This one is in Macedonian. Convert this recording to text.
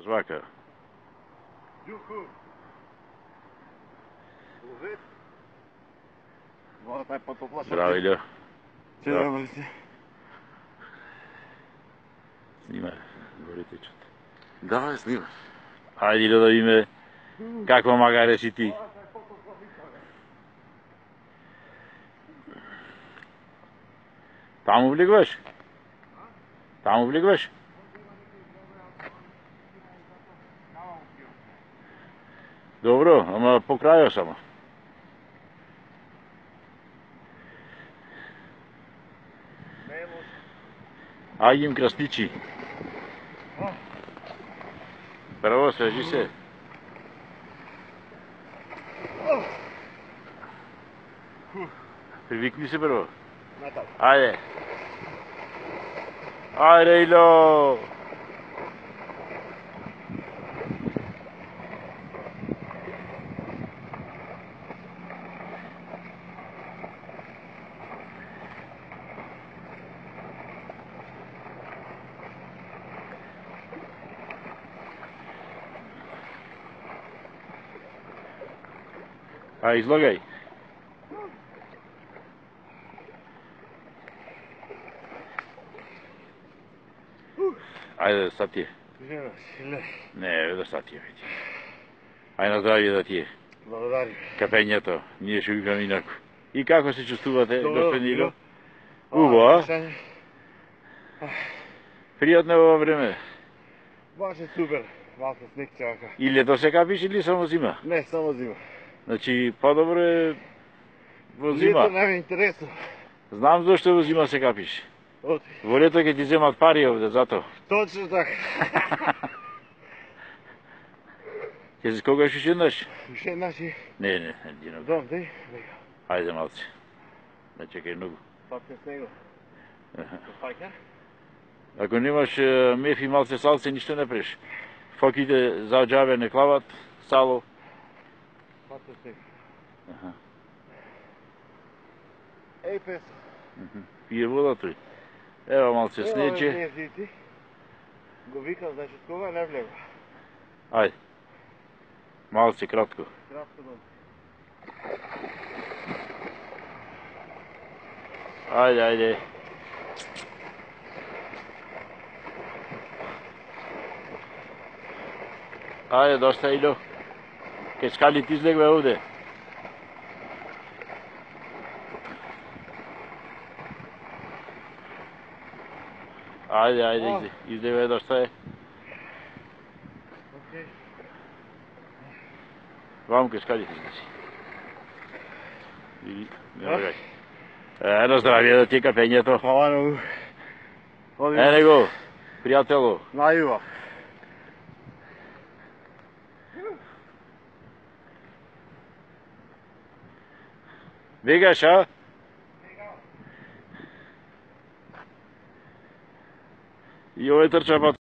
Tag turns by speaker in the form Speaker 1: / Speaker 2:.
Speaker 1: Svaka.
Speaker 2: Juhu. Luzit. Vola taj potoplašak.
Speaker 1: Zdravo, Iljo.
Speaker 2: Čega vrti?
Speaker 1: Snimaj, govorite čut.
Speaker 2: Давай, снимай.
Speaker 1: Ajde, Iljo, da vidime kakva magare si ti. Tamo vligvaš? Tamo vligvaš? Dobro, ама по крају само. Ајде им красничи. Прво свежи се. Привикни се прво. Ајде. Ајде, Ило. А, излагај. Ајде, sad ti je. Не, да sad ti je. Ајде на здравје да ти е.
Speaker 2: Благодари.
Speaker 1: Капењето, ние ще викаме инако. И како се чувствувате,
Speaker 2: Добро,
Speaker 1: господин Ило?
Speaker 2: Ило.
Speaker 1: Убаво, а? Пријатно е ова време.
Speaker 2: Баш е супер. Малко снег чака.
Speaker 1: И лето се капиш или само зима?
Speaker 2: Не, само зима.
Speaker 1: Значи, по-добро е во зима.
Speaker 2: Лето не ме интересува.
Speaker 1: Знам зашто во зима се капиш.
Speaker 2: Оти.
Speaker 1: Во лето ќе ти земат пари овде, зато.
Speaker 2: Точно така.
Speaker 1: Ќе се скогаш уште еднаш?
Speaker 2: Уште наши.
Speaker 1: Не, едино.
Speaker 2: Дом, дай.
Speaker 1: Ајде малце. Не чекај многу.
Speaker 2: Папка снего. Паќа?
Speaker 1: Ако немаш меф и малце салце, ништо не преш. Фоките за џабе не клават, сало.
Speaker 2: Папка снего.
Speaker 1: Аха.
Speaker 2: Еј, песо.
Speaker 1: Пие вода тој. Ева малце снеќе.
Speaker 2: Ева, ти. Го викам, значи, кога не влега.
Speaker 1: Ајде. Малце, кратко.
Speaker 2: Кратко дом.
Speaker 1: Ајде. Ајде, доста, Ило. Ке скалите излегве овде. Ајде, излегве, доста е.
Speaker 2: Окей.
Speaker 1: Вам ке скалите излези. И, не бегај. Едно здравје да ти капењето.
Speaker 2: Хвала многу.
Speaker 1: Ене го, пријатело.
Speaker 2: Најува.
Speaker 1: Бегаш, а? И овој трча